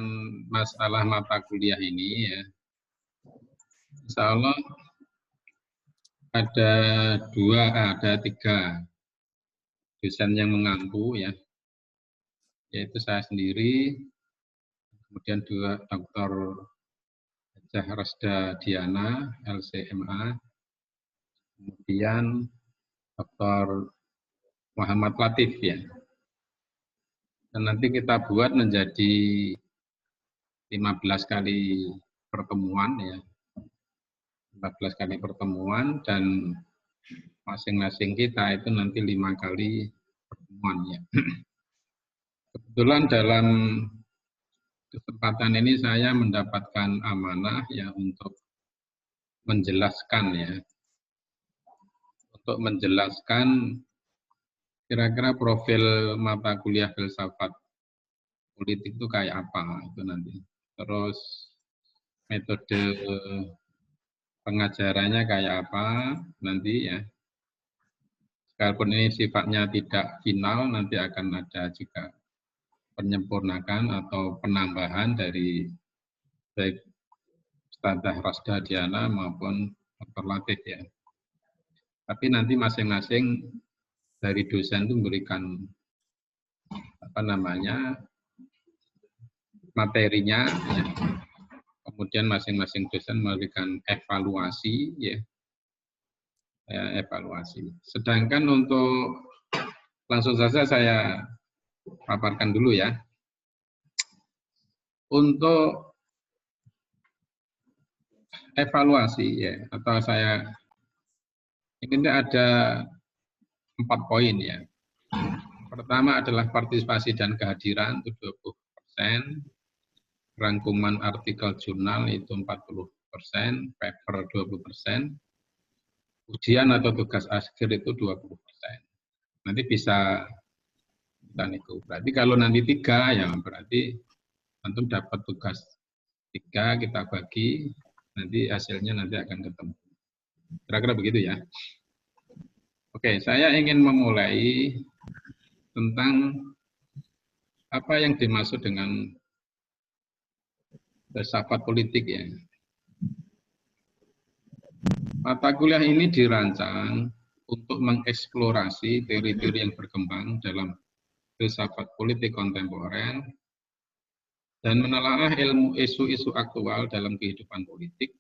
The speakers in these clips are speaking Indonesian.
dengan masalah mata kuliah ini ya, insya Allah ada tiga dosen yang mengampu ya, yaitu saya sendiri, kemudian dua Dr. Hajah Rasda Diana, LCMA, kemudian Dr. Muhammad Latif ya. Dan nanti kita buat menjadi 15 kali pertemuan ya. 15 kali pertemuan dan masing-masing kita itu nanti 5 kali pertemuan ya. Kebetulan dalam kesempatan ini saya mendapatkan amanah ya untuk menjelaskan ya. Untuk menjelaskan kira-kira profil mata kuliah filsafat politik itu kayak apa itu nanti. Terus metode pengajarannya kayak apa nanti ya. Sekalipun ini sifatnya tidak final, nanti akan ada juga penyempurnakan atau penambahan dari baik Ustadzah Rasda Diana maupun Dr. Latif ya. Tapi nanti masing-masing dari dosen itu memberikan materinya, ya. Kemudian masing-masing dosen memberikan evaluasi, ya, evaluasi. Sedangkan untuk langsung saja saya paparkan dulu ya. Untuk evaluasi ya, atau saya ini ada 4 poin ya. Pertama adalah partisipasi dan kehadiran itu 20%, rangkuman artikel jurnal itu 40%, paper 20%, ujian atau tugas akhir itu 20%. Nanti bisa dan itu. Berarti kalau nanti 3 ya berarti tentu dapat tugas 3 kita bagi, nanti hasilnya nanti akan ketemu. Kira-kira begitu ya. Oke, saya ingin memulai tentang apa yang dimaksud dengan filsafat politik ya. Mata kuliah ini dirancang untuk mengeksplorasi teori-teori yang berkembang dalam filsafat politik kontemporer dan menelaah ilmu isu-isu aktual dalam kehidupan politik.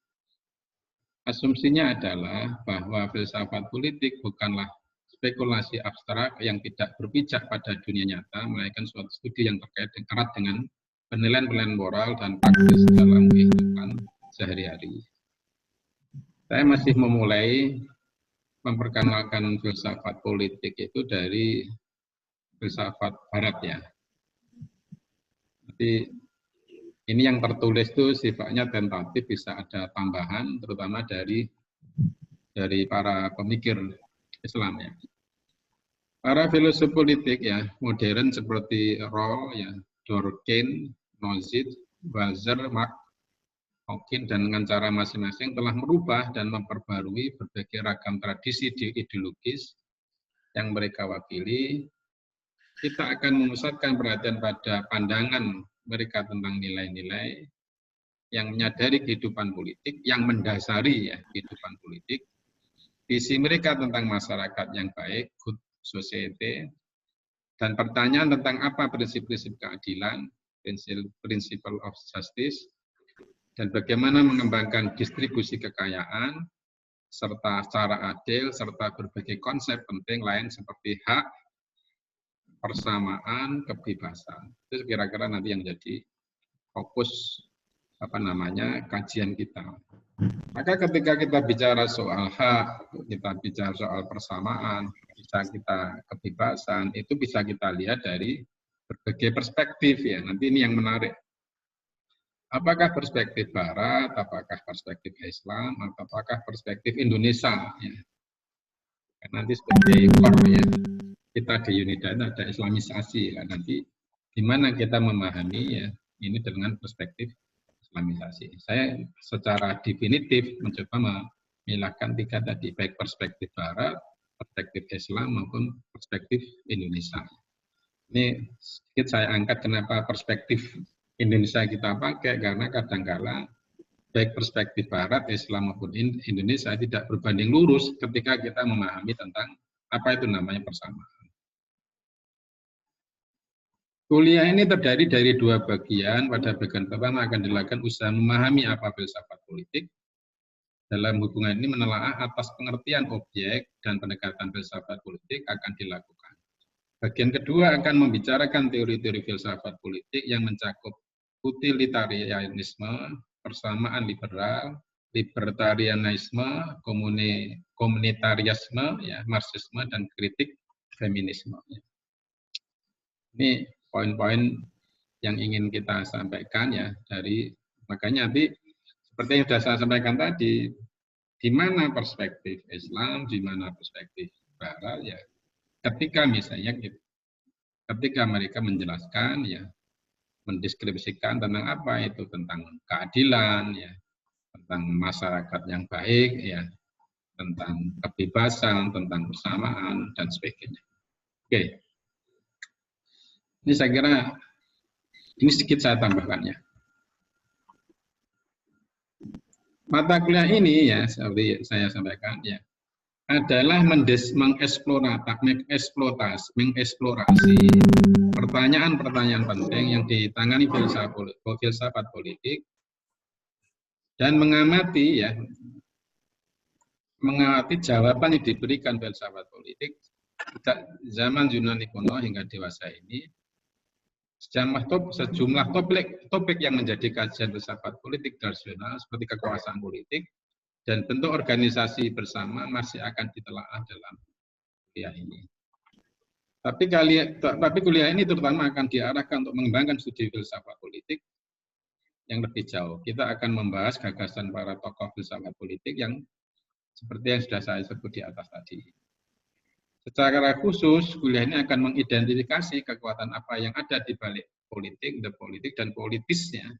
Asumsinya adalah bahwa filsafat politik bukanlah spekulasi abstrak yang tidak berpijak pada dunia nyata, melainkan suatu studi yang terkait erat dengan penilaian-penilaian moral dan praktis dalam kehidupan sehari-hari. Saya masih memulai memperkenalkan filsafat politik itu dari filsafat barat ya. Jadi ini yang tertulis itu sifatnya tentatif, bisa ada tambahan, terutama dari para pemikir Islam ya. Para filosof politik ya modern seperti Rawls ya, Durkheim, Nozick, Walzer, Marx, Hawking dan dengan cara masing-masing telah merubah dan memperbarui berbagai ragam tradisi ideologis yang mereka wakili. Kita akan memusatkan perhatian pada pandangan mereka tentang nilai-nilai yang menyadari kehidupan politik, yang mendasari ya kehidupan politik, visi mereka tentang masyarakat yang baik, good society, dan pertanyaan tentang apa prinsip-prinsip keadilan, principle of justice, dan bagaimana mengembangkan distribusi kekayaan, serta secara adil, serta berbagai konsep penting lain seperti hak, persamaan, kebebasan. Itu kira-kira nanti yang jadi fokus kajian kita. Maka ketika kita bicara soal hak, kita bicara soal persamaan, bisa kita kebebasan, itu bisa kita lihat dari berbagai perspektif ya. Nanti ini yang menarik. Apakah perspektif Barat, apakah perspektif Islam, atau apakah perspektif Indonesia ya. Nanti seperti ya. Kita di Unida ada Islamisasi ya. Nanti gimana kita memahami ya ini dengan perspektif Islamisasi. Saya secara definitif mencoba memilahkan 3 tadi, baik perspektif Barat, perspektif Islam maupun perspektif Indonesia. Ini sedikit saya angkat kenapa perspektif Indonesia kita pakai, karena kadangkala baik perspektif Barat, Islam maupun Indonesia tidak berbanding lurus ketika kita memahami tentang apa itu namanya persamaan. Kuliah ini terdiri dari dua bagian. Pada bagian pertama akan dilakukan usaha memahami apa filsafat politik. Dalam hubungan ini menelaah atas pengertian objek dan pendekatan filsafat politik akan dilakukan. Bagian kedua akan membicarakan teori-teori filsafat politik yang mencakup utilitarianisme, persamaan liberal, libertarianisme, komunitarisme, ya, marxisme, dan kritik feminisme. Ini poin-poin yang ingin kita sampaikan ya, dari makanya nanti seperti yang sudah saya sampaikan tadi, di mana perspektif Islam, di mana perspektif Barat, ya ketika misalnya ketika mereka menjelaskan, ya mendeskripsikan tentang apa itu, tentang keadilan, ya tentang masyarakat yang baik, ya tentang kebebasan, tentang persamaan, dan sebagainya. Oke, ini saya kira ini sedikit saya tambahkan ya. Mata kuliah ini ya, seperti saya sampaikan ya, adalah mengeksplorasi pertanyaan-pertanyaan penting yang ditangani filsafat politik dan mengamati jawaban yang diberikan filsafat politik zaman Yunani kuno hingga dewasa ini. Sejumlah topik yang menjadi kajian filsafat politik tradisional seperti kekuasaan politik dan bentuk organisasi bersama masih akan ditelaah dalam kuliah ini. Tapi kuliah ini terutama akan diarahkan untuk mengembangkan studi filsafat politik yang lebih jauh. Kita akan membahas gagasan para tokoh filsafat politik yang seperti yang sudah saya sebut di atas tadi. Secara khusus, kuliah ini akan mengidentifikasi kekuatan apa yang ada di balik politik, the politik, dan politisnya,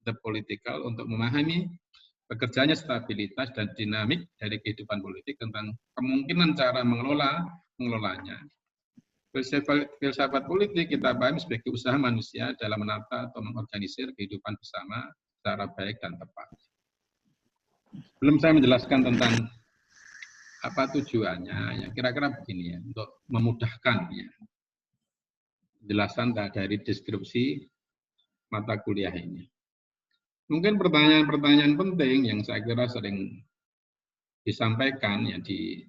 the political, untuk memahami bekerjanya stabilitas dan dinamik dari kehidupan politik tentang kemungkinan cara mengelolanya. Filsafat politik kita pahami sebagai usaha manusia dalam menata atau mengorganisir kehidupan bersama secara baik dan tepat. Belum saya menjelaskan tentang apa tujuannya, ya kira-kira begini ya, untuk memudahkan ya penjelasan dari deskripsi mata kuliah ini. Mungkin pertanyaan-pertanyaan penting yang saya kira sering disampaikan ya di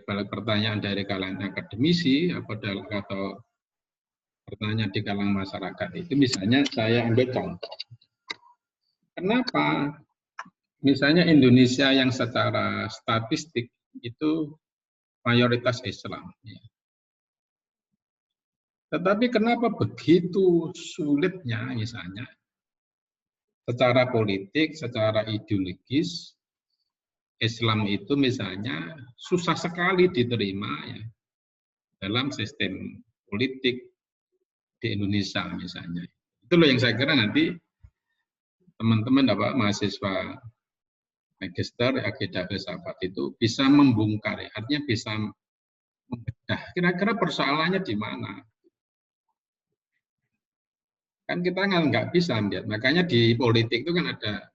pertanyaan dari kalangan akademisi atau pertanyaan di kalangan masyarakat itu, misalnya saya ambil contoh. Kenapa misalnya Indonesia yang secara statistik itu mayoritas Islam, ya. Tetapi kenapa begitu sulitnya misalnya secara politik, secara ideologis, Islam itu misalnya susah sekali diterima ya dalam sistem politik di Indonesia misalnya. Itu loh yang saya kira nanti teman-teman mahasiswa magister akidah filsafat itu bisa membongkar, artinya bisa membedah kira-kira persoalannya di mana. Kan kita nggak bisa melihat, makanya di politik itu kan ada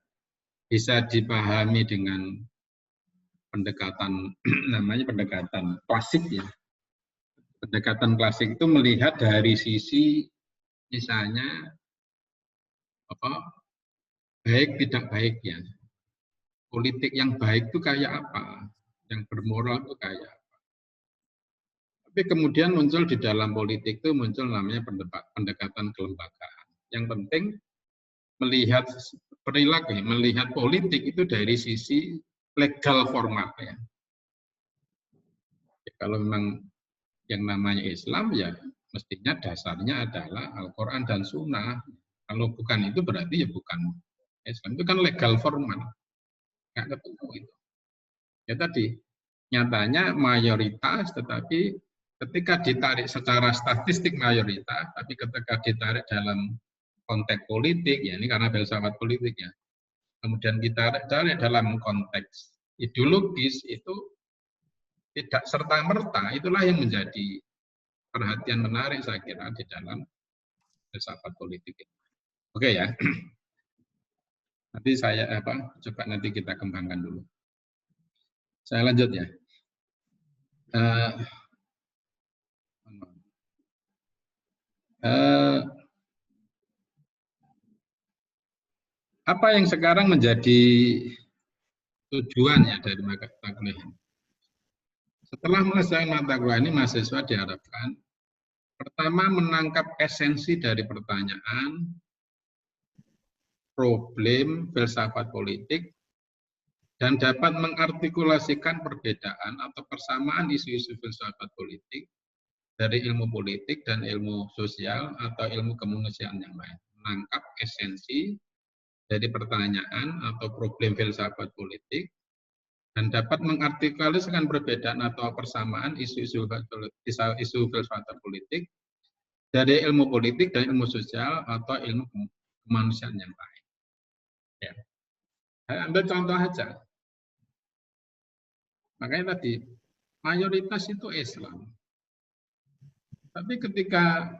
bisa dipahami dengan pendekatan namanya pendekatan klasik ya. Pendekatan klasik itu melihat dari sisi misalnya baik tidak baiknya. Politik yang baik itu kayak apa? Yang bermoral itu kayak apa? Tapi kemudian muncul di dalam politik itu muncul namanya pendekatan kelembagaan. Yang penting melihat perilaku, melihat politik itu dari sisi legal format ya. Kalau memang yang namanya Islam ya mestinya dasarnya adalah Al-Quran dan Sunnah. Kalau bukan itu berarti ya bukan Islam. Itu kan legal format. Nggak ketemu itu. Ya tadi, nyatanya mayoritas, tetapi ketika ditarik secara statistik mayoritas, tapi ketika ditarik dalam konteks politik, ya ini karena filsafat politik ya, kemudian kita tarik dalam konteks ideologis, itu tidak serta-merta, itulah yang menjadi perhatian menarik saya kira di dalam filsafat politik. Oke ya. Nanti saya coba nanti kita kembangkan dulu. Saya lanjut ya. Apa yang sekarang menjadi tujuan ya dari mata kuliah ini? Setelah menyelesaikan mata kuliah ini, mahasiswa diharapkan pertama menangkap esensi dari pertanyaan, problem, filsafat politik, dan dapat mengartikulasikan perbedaan atau persamaan isu-isu filsafat politik dari ilmu politik dan ilmu sosial atau ilmu kemanusiaan yang lain. Menangkap esensi dari pertanyaan atau problem filsafat politik dan dapat mengartikulasikan perbedaan atau persamaan isu filsafat politik dari ilmu politik dan ilmu sosial atau ilmu kemanusiaan yang lain. Ya. Saya ambil contoh aja. Makanya tadi mayoritas itu Islam. Tapi ketika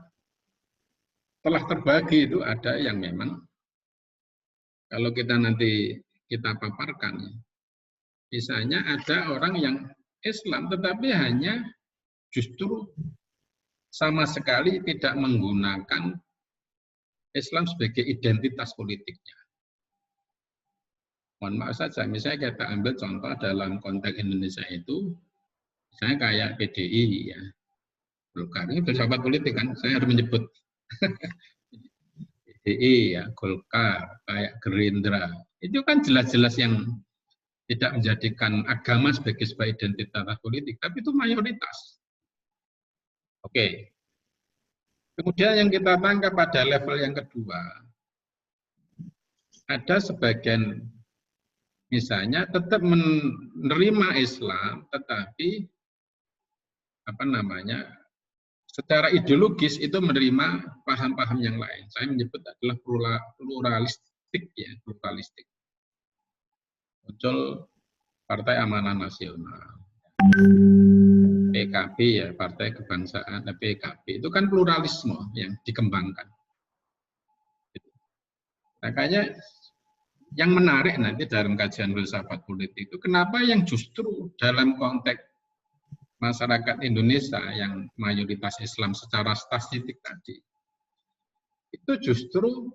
telah terbagi itu ada yang memang kalau kita nanti kita paparkan, misalnya ada orang yang Islam tetapi hanya justru sama sekali tidak menggunakan Islam sebagai identitas politiknya. Mohon maaf saja, misalnya kita ambil contoh dalam konteks Indonesia itu, misalnya kayak PDI ya, Golkar ini filsafat politik kan, saya harus menyebut PDI ya, Golkar, kayak Gerindra, itu kan jelas-jelas yang tidak menjadikan agama sebagai sebuah identitas politik, tapi itu mayoritas. Oke. Kemudian yang kita tangkap pada level yang kedua, ada sebagian misalnya tetap menerima Islam, tetapi secara ideologis itu menerima paham-paham yang lain. Saya menyebut adalah pluralistik ya, pluralistik. Muncul Partai Amanah Nasional, PKB ya, Partai Kebangsaan, PKB itu kan pluralisme yang dikembangkan. Makanya yang menarik nanti dalam kajian filsafat politik itu kenapa yang justru dalam konteks masyarakat Indonesia yang mayoritas Islam secara statistik tadi itu justru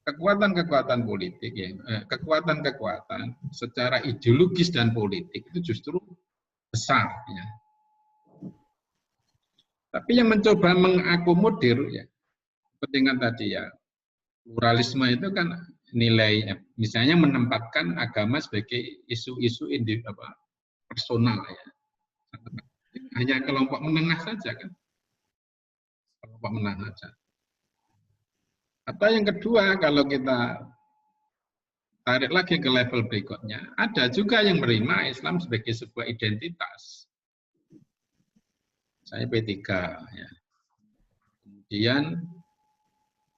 kekuatan-kekuatan politik ya, kekuatan-kekuatan secara ideologis dan politik itu justru besar ya. Tapi yang mencoba mengakomodir ya kepentingan tadi ya, pluralisme itu kan nilai misalnya menempatkan agama sebagai isu-isu personal ya. Hanya kelompok menengah saja kan. Kelompok menengah saja. Atau yang kedua kalau kita tarik lagi ke level berikutnya, ada juga yang menerima Islam sebagai sebuah identitas. Saya P3 ya. Kemudian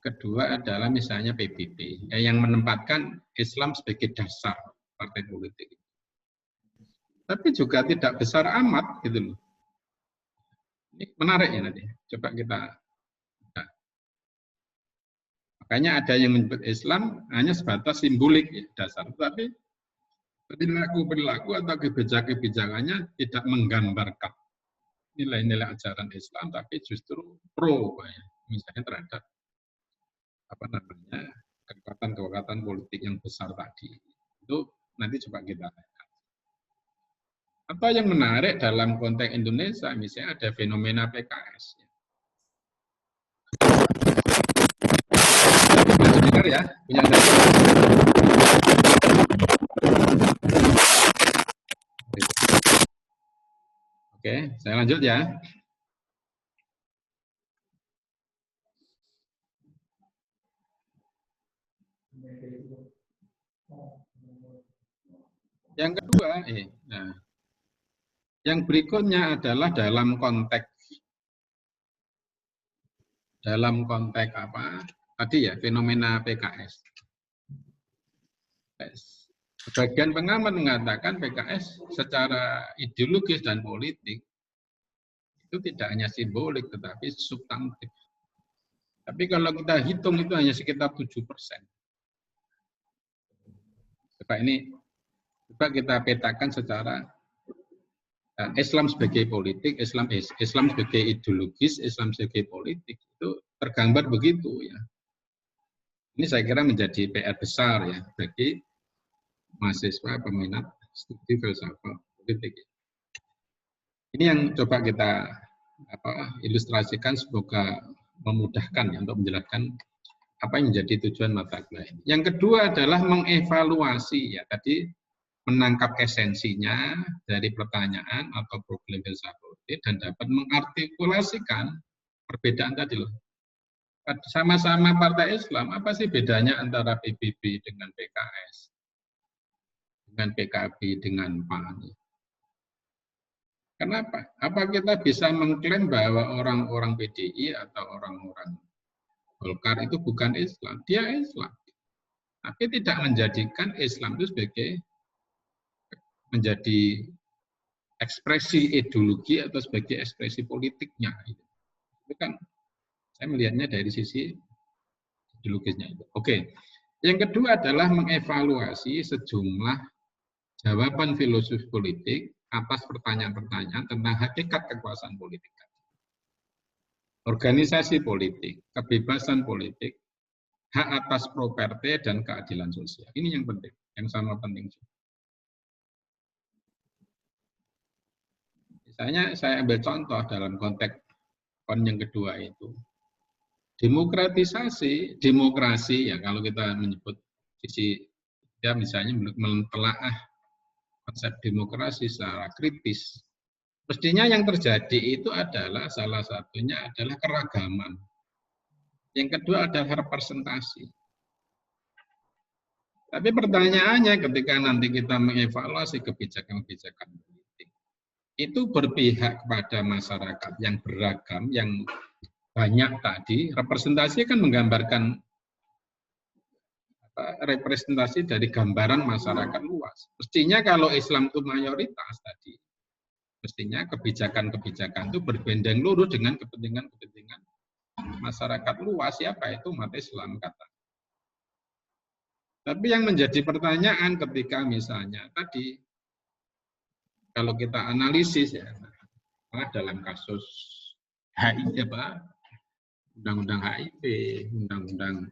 kedua adalah misalnya PBB yang menempatkan Islam sebagai dasar partai politik. Tapi juga tidak besar amat gitu loh. Ini menarik ya nanti. Coba kita. Nah. Makanya ada yang menyebut Islam hanya sebatas simbolik ya, dasar. Tapi perilaku atau kebijakannya tidak menggambarkan nilai-nilai ajaran Islam, tapi justru pro ya, misalnya terhadap kekuatan-kekuatan politik yang besar tadi. Itu nanti coba kita lihat. Apa yang menarik dalam konteks Indonesia, misalnya ada fenomena PKS. Bisa dengar ya? Punya Oke, saya lanjut ya. Yang kedua, yang berikutnya adalah dalam konteks apa? Tadi ya, fenomena PKS. Sebagian pengamat mengatakan PKS secara ideologis dan politik itu tidak hanya simbolik tetapi substantif. Tapi kalau kita hitung itu hanya sekitar 7%. Coba kita petakan secara Islam sebagai politik, Islam sebagai ideologis, Islam sebagai politik itu tergambar begitu ya. Ini saya kira menjadi PR besar ya bagi mahasiswa peminat studi filsafat politik. Ini yang coba kita ilustrasikan, semoga memudahkan ya, untuk menjelaskan apa yang menjadi tujuan mata kuliah ini. Yang kedua adalah mengevaluasi ya, tadi menangkap esensinya dari pertanyaan atau problem filsafat politik dan dapat mengartikulasikan perbedaan tadi loh. Sama-sama partai Islam, apa sih bedanya antara PBB dengan PKS, dengan PKB, dengan PAN? Kenapa? Apa kita bisa mengklaim bahwa orang-orang PDI atau orang-orang Golkar itu bukan Islam? Dia Islam. Tapi tidak menjadikan Islam itu sebagai menjadi ekspresi ideologi atau sebagai ekspresi politiknya. Itu kan saya melihatnya dari sisi ideologisnya itu. Oke. Yang kedua adalah mengevaluasi sejumlah jawaban filosofi politik atas pertanyaan-pertanyaan tentang hakikat kekuasaan politik. Organisasi politik, kebebasan politik, hak atas properti, dan keadilan sosial. Ini yang penting, yang sama penting. Misalnya saya ambil contoh dalam konteks yang kedua itu. Demokrasi ya kalau kita menyebut sisi ya misalnya mentelaah konsep demokrasi secara kritis. Mestinya yang terjadi itu adalah salah satunya adalah keragaman. Yang kedua adalah representasi. Tapi pertanyaannya ketika nanti kita mengevaluasi kebijakan-kebijakan politik, itu berpihak kepada masyarakat yang beragam, yang banyak tadi, representasi kan menggambarkan representasi dari gambaran masyarakat luas. Mestinya kalau Islam itu mayoritas tadi, mestinya kebijakan-kebijakan itu berbanding lurus dengan kepentingan-kepentingan masyarakat luas, siapa itu umat Islam kata. Tapi yang menjadi pertanyaan ketika misalnya tadi, kalau kita analisis ya, dalam kasus HIV, undang-undang HIV, undang-undang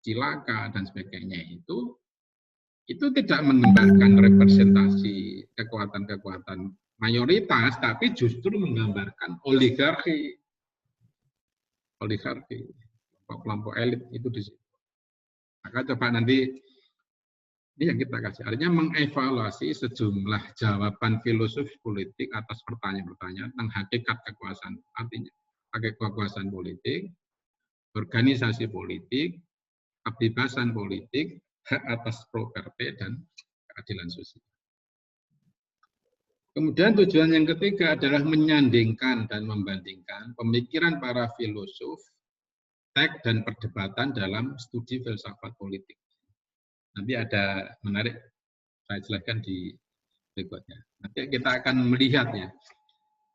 cilaka dan sebagainya itu tidak menggambarkan representasi kekuatan-kekuatan mayoritas, tapi justru menggambarkan oligarki, kelompok elit itu di situ. Maka coba nanti ini yang kita kasih, artinya mengevaluasi sejumlah jawaban filosofi politik atas pertanyaan-pertanyaan tentang hakikat kekuasaan, artinya hakikat kekuasaan politik, organisasi politik, kebebasan politik, hak atas properti, dan keadilan sosial. Kemudian tujuan yang ketiga adalah menyandingkan dan membandingkan pemikiran para filosof, teks dan perdebatan dalam studi filsafat politik. Nanti ada menarik, saya jelaskan di berikutnya. Nanti kita akan melihat ya,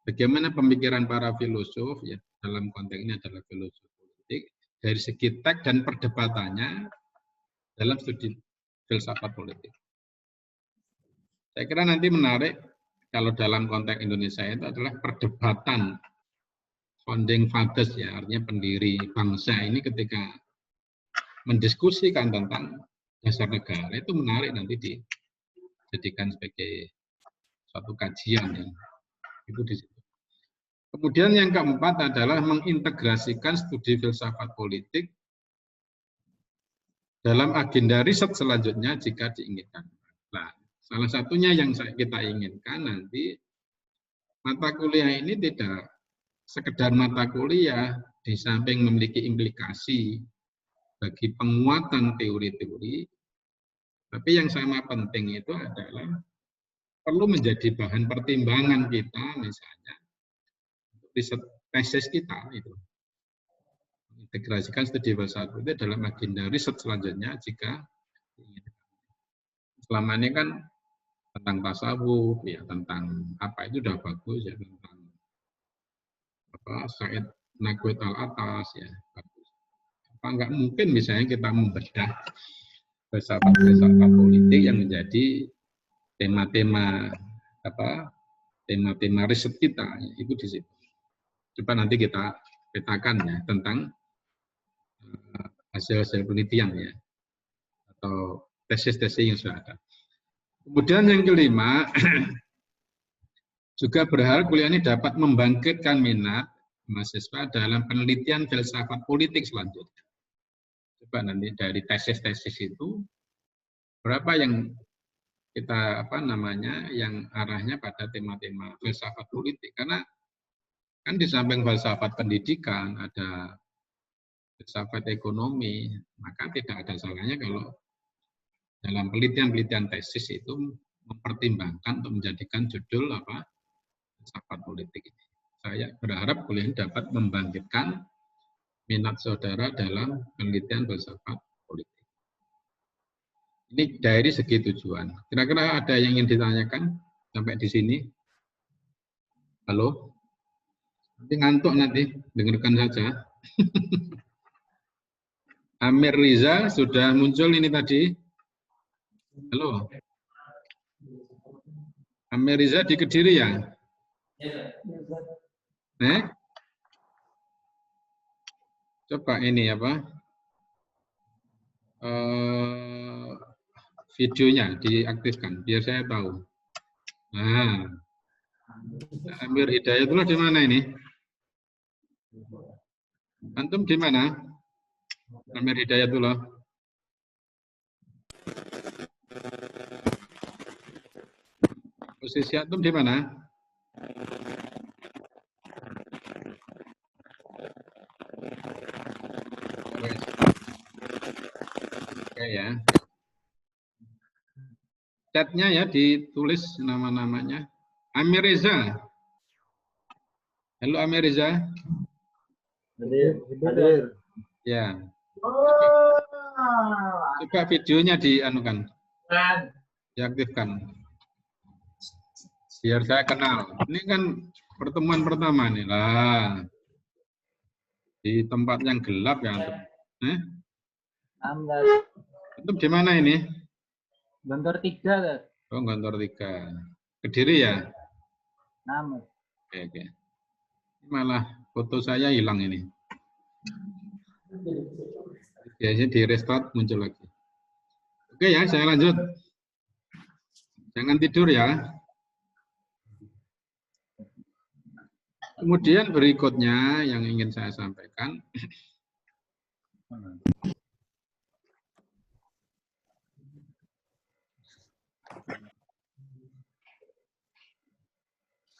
bagaimana pemikiran para filosof, ya dalam konteks ini adalah filosof politik, dari segi teks dan perdebatannya dalam studi filsafat politik. Saya kira nanti menarik kalau dalam konteks Indonesia itu adalah perdebatan founding fathers ya, artinya pendiri bangsa ini ketika mendiskusikan tentang dasar negara itu menarik nanti dijadikan sebagai suatu kajian ya. Itu di situ. Kemudian yang keempat adalah mengintegrasikan studi filsafat politik dalam agenda riset selanjutnya jika diinginkan. Nah, salah satunya yang kita inginkan nanti mata kuliah ini tidak sekedar mata kuliah, di samping memiliki implikasi bagi penguatan teori-teori, tapi yang sama penting itu adalah perlu menjadi bahan pertimbangan kita misalnya riset tesis kita itu. Integrasikan studi filsafat itu dalam agenda riset selanjutnya jika selama ini kan tentang tasawuf ya, tentang apa itu sudah bagus ya, tentang apa Said Naqwit al-Atas ya bagus. Apa nggak mungkin misalnya kita membedah filsafat-filsafat politik yang menjadi tema-tema tema-tema riset kita itu di situ. Coba nanti kita petakan ya tentang hasil-hasil penelitian ya atau tesis-tesis yang sudah ada. Kemudian yang kelima, juga berharap kuliah ini dapat membangkitkan minat mahasiswa dalam penelitian filsafat politik selanjutnya. Coba nanti dari tesis-tesis itu berapa yang kita yang arahnya pada tema-tema filsafat politik, karena kan di samping filsafat pendidikan ada filsafat ekonomi, maka tidak ada salahnya kalau dalam penelitian-penelitian tesis itu mempertimbangkan untuk menjadikan judul filsafat politik ini. Saya berharap kuliah ini dapat membangkitkan minat saudara dalam penelitian filsafat politik. Ini dari segi tujuan. Kira-kira ada yang ingin ditanyakan sampai di sini? Halo? Nanti ngantuk nanti, dengarkan saja. Amir Riza sudah muncul ini tadi. Halo. Amir Riza di Kediri ya? Coba ini videonya diaktifkan biar saya tahu. Nah, Amir Hidayatullah di mana ini? Antum di mana? Amir Hidayatullah. Posisi antum di mana? Oke ya. Chatnya ya ditulis nama-namanya. Amir Reza. Halo Amir Reza. Hadir. Ya. Coba videonya dianukan. Diaktifkan. Biar saya kenal. Ini kan pertemuan pertama nih lah. Di tempat yang gelap ya antum. Antum di mana ini? Gontor 3. Oh, Gontor 3. Kediri ya? Oke. Malah foto saya hilang ini. Biasanya di restart muncul lagi. Oke ya, saya lanjut. Jangan tidur ya. Kemudian berikutnya yang ingin saya sampaikan.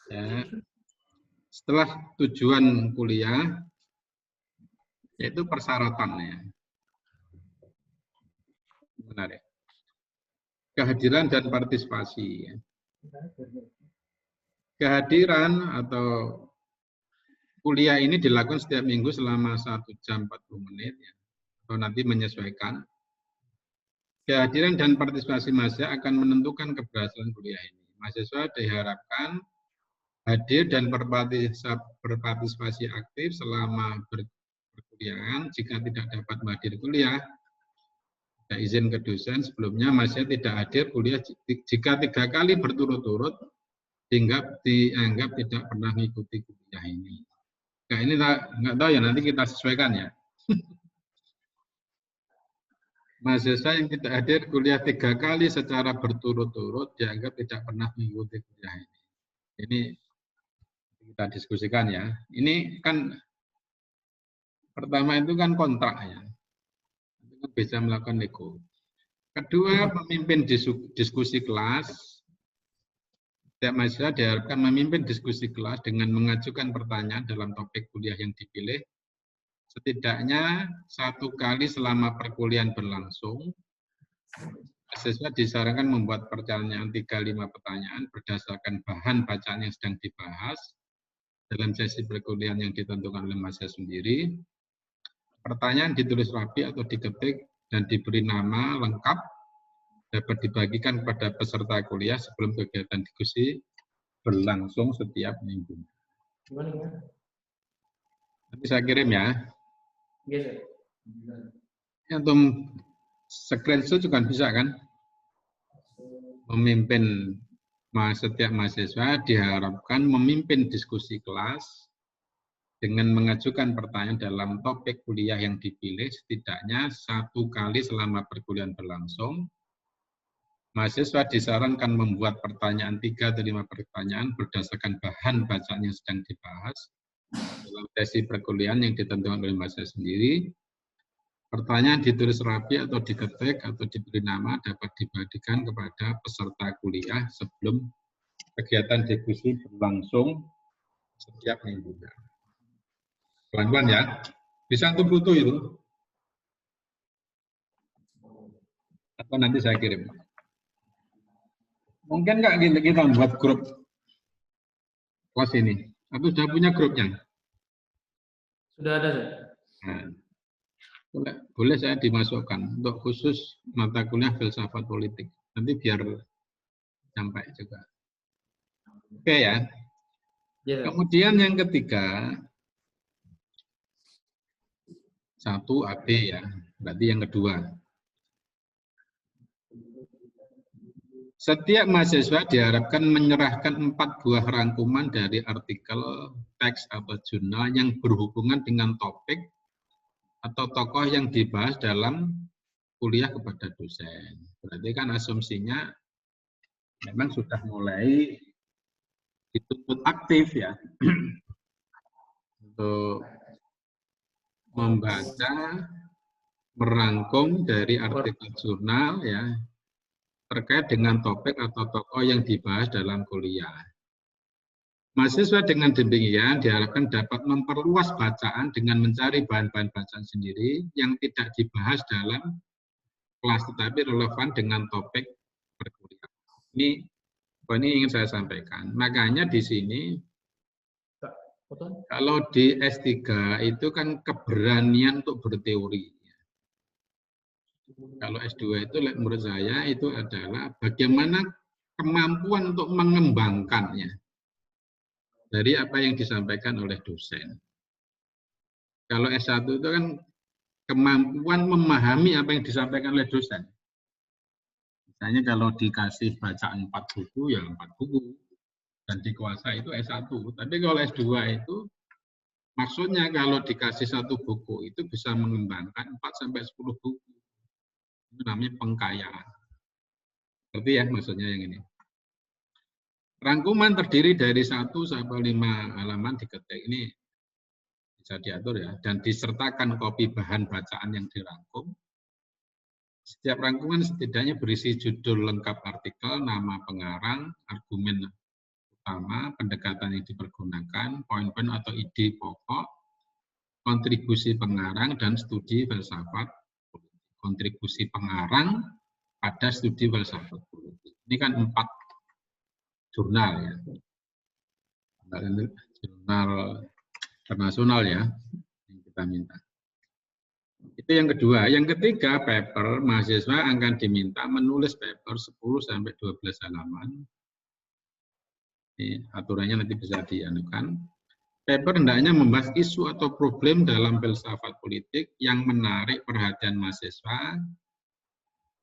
Ya, setelah tujuan kuliah, yaitu persyaratannya. Benar ya. Kehadiran dan partisipasi. Kehadiran atau kuliah ini dilakukan setiap minggu selama 1 jam 40 menit, ya. Atau nanti menyesuaikan. Kehadiran dan partisipasi mahasiswa akan menentukan keberhasilan kuliah ini. Mahasiswa diharapkan hadir dan berpartisipasi aktif selama perkuliahan. Jika tidak dapat menghadiri kuliah, ada izin ke dosen. Sebelumnya mahasiswa tidak hadir kuliah jika 3 kali berturut-turut dianggap tidak pernah mengikuti kuliah ini. Nah, ini nggak tahu ya, nanti kita sesuaikan ya. Mahasiswa yang tidak hadir kuliah 3 kali secara berturut-turut dianggap tidak pernah mengikuti kuliah ini. Ini kita diskusikan ya. Ini kan pertama itu kan kontrak ya. Itu bisa melakukan nego. Kedua, memimpin diskusi kelas. Setiap mahasiswa diharapkan memimpin diskusi kelas dengan mengajukan pertanyaan dalam topik kuliah yang dipilih setidaknya 1 kali selama perkuliahan berlangsung. Mahasiswa disarankan membuat pertanyaan 3-5 pertanyaan berdasarkan bahan bacaan yang sedang dibahas dalam sesi perkuliahan yang ditentukan oleh mahasiswa sendiri. Pertanyaan ditulis rapi atau diketik dan diberi nama lengkap, dapat dibagikan kepada peserta kuliah sebelum kegiatan diskusi berlangsung setiap minggu. Nanti saya kirim ya. Atau screenshot juga bisa kan? Memimpin setiap mahasiswa diharapkan memimpin diskusi kelas dengan mengajukan pertanyaan dalam topik kuliah yang dipilih setidaknya 1 kali selama perkuliahan berlangsung. Mahasiswa disarankan membuat pertanyaan 3 atau 5 pertanyaan berdasarkan bahan bacaan yang sedang dibahas dalam sesi perkuliahan yang ditentukan oleh mahasiswa sendiri. Pertanyaan ditulis rapi atau diketik atau diberi nama dapat dibagikan kepada peserta kuliah sebelum kegiatan diskusi berlangsung setiap minggunya. Pelan-pelan ya, bisa untuk foto itu. Atau nanti saya kirim. Mungkin nggak kita buat grup kelas ini? Atau sudah punya grupnya? Sudah ada, Nah, boleh saya dimasukkan untuk khusus mata kuliah filsafat politik. Nanti biar sampai juga. Oke ya. Ya. Kemudian yang ketiga, 1 AB ya, berarti yang kedua. Setiap mahasiswa diharapkan menyerahkan 4 buah rangkuman dari artikel, teks, atau jurnal yang berhubungan dengan topik atau tokoh yang dibahas dalam kuliah kepada dosen. Berarti kan asumsinya memang sudah mulai dituntut aktif ya untuk membaca, merangkum dari artikel jurnal ya terkait dengan topik atau tokoh yang dibahas dalam kuliah. Mahasiswa dengan demikian diharapkan dapat memperluas bacaan dengan mencari bahan-bahan bacaan sendiri yang tidak dibahas dalam kelas tetapi relevan dengan topik perkuliahan. Ini ingin saya sampaikan. Makanya di sini kalau di S3 itu kan keberanian untuk berteori. Kalau S2 itu menurut saya itu adalah bagaimana kemampuan untuk mengembangkannya dari apa yang disampaikan oleh dosen. Kalau S1 itu kan kemampuan memahami apa yang disampaikan oleh dosen. Misalnya kalau dikasih bacaan 4 buku, ya 4 buku. Dan dikuasai itu S1. Tapi kalau S2 itu, maksudnya kalau dikasih 1 buku, itu bisa mengembangkan 4-10 buku. Itu namanya pengkayaan. Seperti ya maksudnya yang ini. Rangkuman terdiri dari 1 sampai 5 halaman diketik. Ini bisa diatur ya. Dan disertakan kopi bahan bacaan yang dirangkum. Setiap rangkuman setidaknya berisi judul lengkap artikel, nama pengarang, argumen utama, pendekatan yang dipergunakan, poin-poin atau ide pokok, kontribusi pengarang, dan studi filsafat politik. Kontribusi pengarang pada studi filsafat politik. Ini kan 4 jurnal ya. Jurnal internasional ya yang kita minta. Itu yang kedua. Yang ketiga, paper, mahasiswa akan diminta menulis paper 10-12 halaman. Ini aturannya nanti bisa dianukan. Paper hendaknya membahas isu atau problem dalam filsafat politik yang menarik perhatian mahasiswa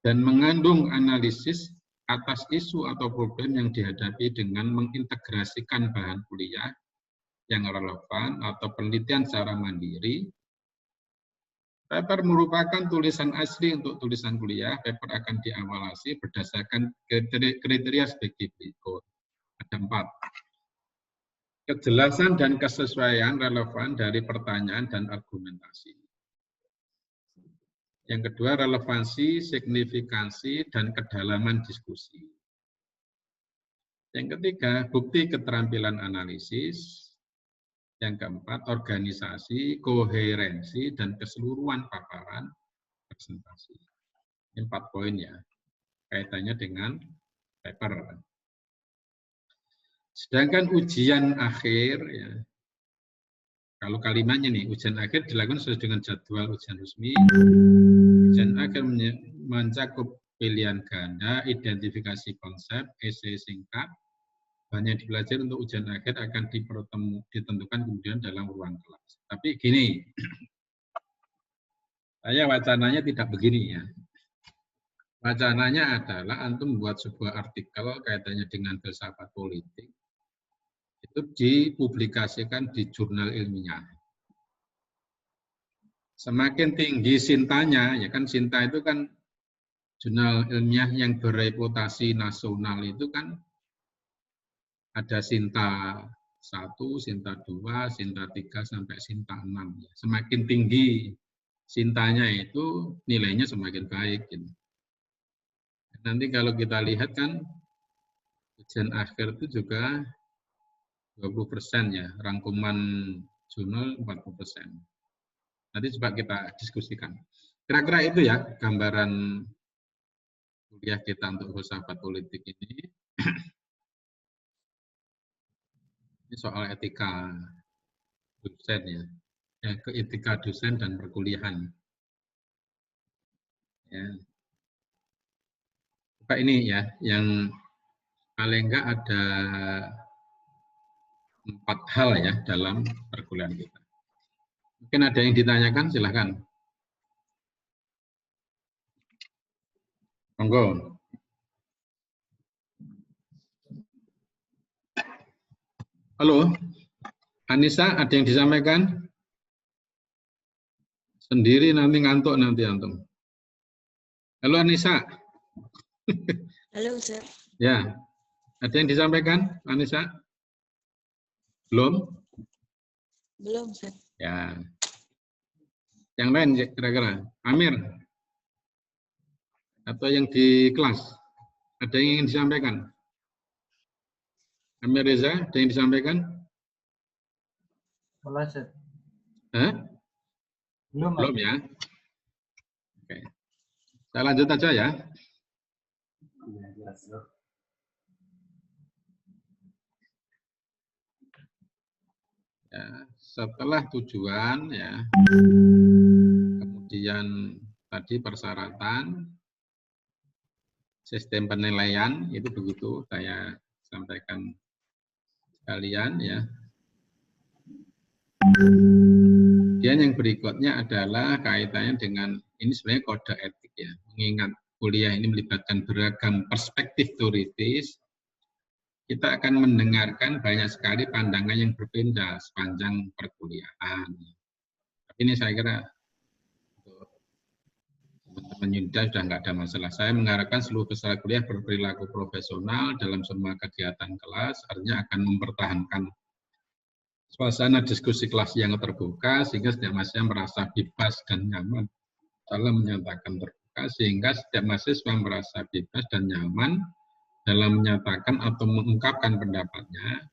dan mengandung analisis atas isu atau problem yang dihadapi dengan mengintegrasikan bahan kuliah yang relevan atau penelitian secara mandiri. Paper merupakan tulisan asli untuk tulisan kuliah. Paper akan diawalasi berdasarkan kriteria sebagai berikut. Ada 4. Kejelasan dan kesesuaian relevan dari pertanyaan dan argumentasi. Yang kedua, relevansi, signifikansi, dan kedalaman diskusi. Yang ketiga, bukti keterampilan analisis. Yang keempat, organisasi, koherensi, dan keseluruhan paparan presentasi. Ini 4 poin ya, kaitannya dengan paper. Sedangkan ujian akhir, ya, kalau kalimatnya nih, ujian akhir dilakukan sesuai dengan jadwal ujian resmi. Ujian akhir mencakup pilihan ganda, identifikasi konsep, esai singkat. Bahan yang dipelajari untuk ujian akhir akan ditentukan kemudian dalam ruang kelas. Tapi gini, Saya wacananya tidak begini ya. Wacananya adalah antum membuat sebuah artikel kaitannya dengan filsafat politik, itu dipublikasikan di jurnal ilmiah. Semakin tinggi sintanya, ya kan Sinta itu kan jurnal ilmiah yang bereputasi nasional itu kan ada Sinta 1, Sinta 2, Sinta 3, sampai Sinta 6. Semakin tinggi Sintanya itu nilainya semakin baik. Gitu. Nanti kalau kita lihat kan ujian akhir itu juga 20% ya, rangkuman jurnal 40%. Nanti coba kita diskusikan. Kira-kira itu ya gambaran kuliah kita untuk filsafat politik ini. Ini soal etika dosen ya, etika dosen dan perkuliahan. Ya. Coba ini ya, yang paling enggak ada 4 hal ya dalam perkuliahan kita. Mungkin ada yang ditanyakan, silahkan. Monggo. Halo, Anissa, ada yang disampaikan? Sendiri nanti ngantuk nanti antum. Halo Anissa. Halo Ustaz. Ya, ada yang disampaikan Anissa? Belum? Belum Ustaz. Ya. Yang lain kira-kira? Amir? Atau yang di kelas? Ada yang ingin disampaikan? Amir Reza, ada yang disampaikan? Belum, Ustaz. Hah? Belum, Belum ya? Oke. Saya lanjut aja ya. Ya, setelah tujuan ya, kemudian tadi persyaratan, sistem penilaian, itu begitu saya sampaikan sekalian ya. Kemudian yang berikutnya adalah kaitannya dengan, ini sebenarnya kode etik ya, mengingat kuliah ini melibatkan beragam perspektif teoritis, kita akan mendengarkan banyak sekali pandangan yang berbeda sepanjang perkuliahan. Tapi ini saya kira teman-teman Yunda sudah nggak ada masalah. Saya mengharapkan seluruh peserta kuliah berperilaku profesional dalam semua kegiatan kelas, artinya akan mempertahankan suasana diskusi kelas yang terbuka, sehingga setiap mahasiswa merasa bebas dan nyaman dalam menyatakan terbuka, sehingga setiap mahasiswa merasa bebas dan nyaman dalam menyatakan atau mengungkapkan pendapatnya,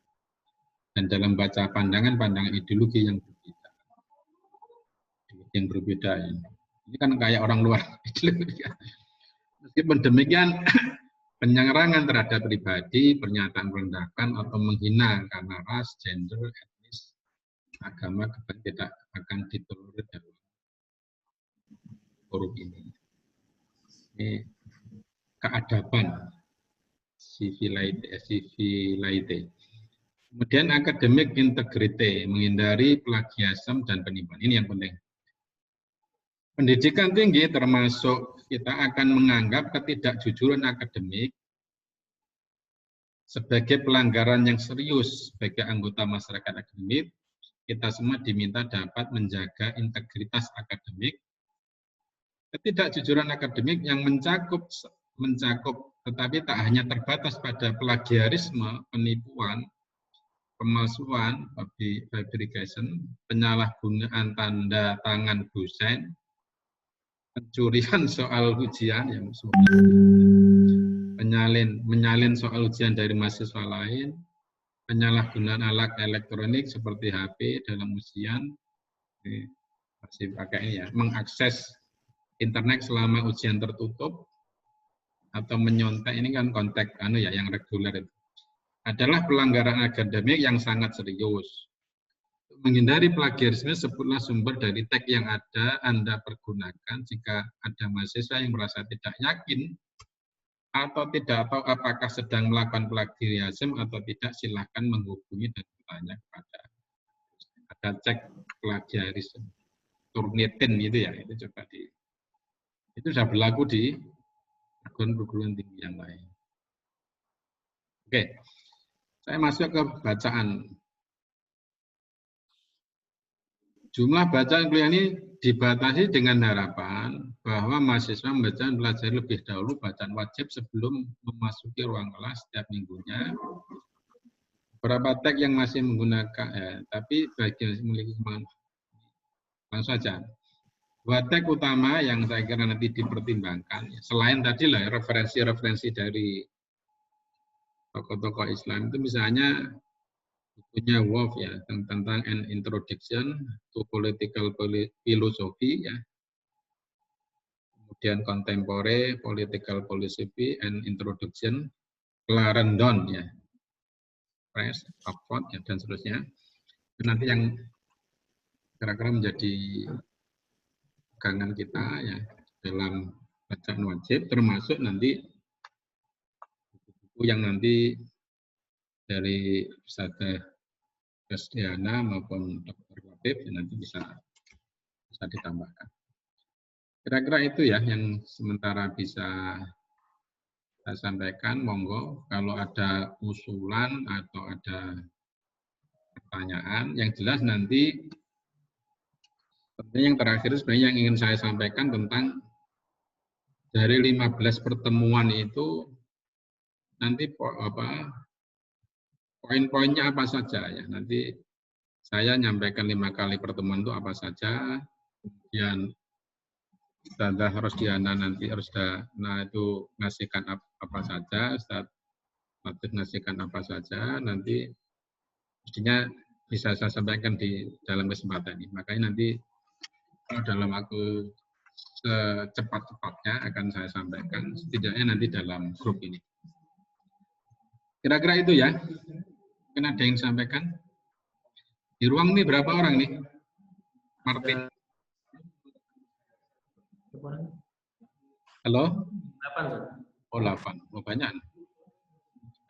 dan dalam baca pandangan-pandangan ideologi yang berbeda. Ini kan kayak orang luar. Meskipun demikian, penyerangan terhadap pribadi, pernyataan merendahkan atau menghina karena ras, gender, etnis, agama tidak akan ditolerir dalam forum ini. Ini keadaban, civility. Kemudian academic integrity, menghindari plagiarisme dan penipuan. Ini yang penting. Pendidikan tinggi termasuk kita akan menganggap ketidakjujuran akademik sebagai pelanggaran yang serius bagi anggota masyarakat akademik. Kita semua diminta dapat menjaga integritas akademik. Ketidakjujuran akademik yang mencakup tetapi tak hanya terbatas pada plagiarisme, penipuan, pemalsuan, fabrication, penyalahgunaan tanda tangan dosen, pencurian soal ujian, yang menyalin soal ujian dari mahasiswa lain, penyalahgunaan alat elektronik seperti HP dalam ujian, masih pakai ini ya, mengakses internet selama ujian tertutup, atau menyontek, ini kan konteks yang reguler itu, adalah pelanggaran akademik yang sangat serius. Menghindari plagiarisme, sebutlah sumber dari teks yang ada Anda pergunakan. Jika ada mahasiswa yang merasa tidak yakin atau tidak tahu apakah sedang melakukan plagiarisme atau tidak, silahkan menghubungi dan bertanya kepada ada cek plagiarisme. Turnitin itu ya, itu coba itu sudah berlaku di perguruan tinggi yang lain. Oke, saya masuk ke bacaan. Jumlah bacaan kuliah ini dibatasi dengan harapan bahwa mahasiswa membaca dan belajar lebih dahulu bacaan wajib sebelum memasuki ruang kelas setiap minggunya. Beberapa teks yang masih menggunakan, tapi bagi yang memiliki kemampuan langsung saja. Dua teks utama yang saya kira nanti dipertimbangkan, selain tadi lah referensi-referensi dari tokoh-tokoh Islam itu misalnya bukunya Wolf ya tentang An Introduction to Political Philosophy ya. Kemudian Contemporary Political Philosophy and Introduction Clarendon ya. Press, Oxford ya, dan seterusnya. Dan nanti yang kira-kira menjadi pegangan kita ya dalam bacaan wajib termasuk nanti buku yang nanti dari Ustadzah Kesdiana maupun Dr. Wabib ya, nanti bisa ditambahkan. Kira-kira itu ya yang sementara bisa saya sampaikan. Monggo kalau ada usulan atau ada pertanyaan yang jelas nanti yang terakhir sebenarnya yang ingin saya sampaikan tentang dari 15 pertemuan itu nanti poin-poinnya apa saja ya. Nanti saya nyampaikan 5 kali pertemuan itu apa saja. Kemudian Ustadzah Rosdiana nanti Rosdana itu ngasihkan apa saja, Ustadz Latif ngasihkan apa saja, nanti mestinya bisa saya sampaikan di dalam kesempatan ini. Makanya nanti kalau dalam waktu secepat-cepatnya akan saya sampaikan, setidaknya nanti dalam grup ini. Kira-kira itu ya. Mungkin ada yang disampaikan? Di ruang ini berapa orang nih? Martin. Halo? 8. Oh, 8. Oh, banyak.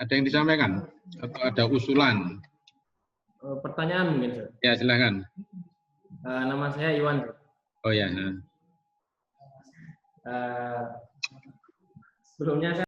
Ada yang disampaikan? Atau ada usulan? Pertanyaan mungkin, Sir. Ya, silakan. Nama saya Iwan. Oh ya. Sebelumnya saya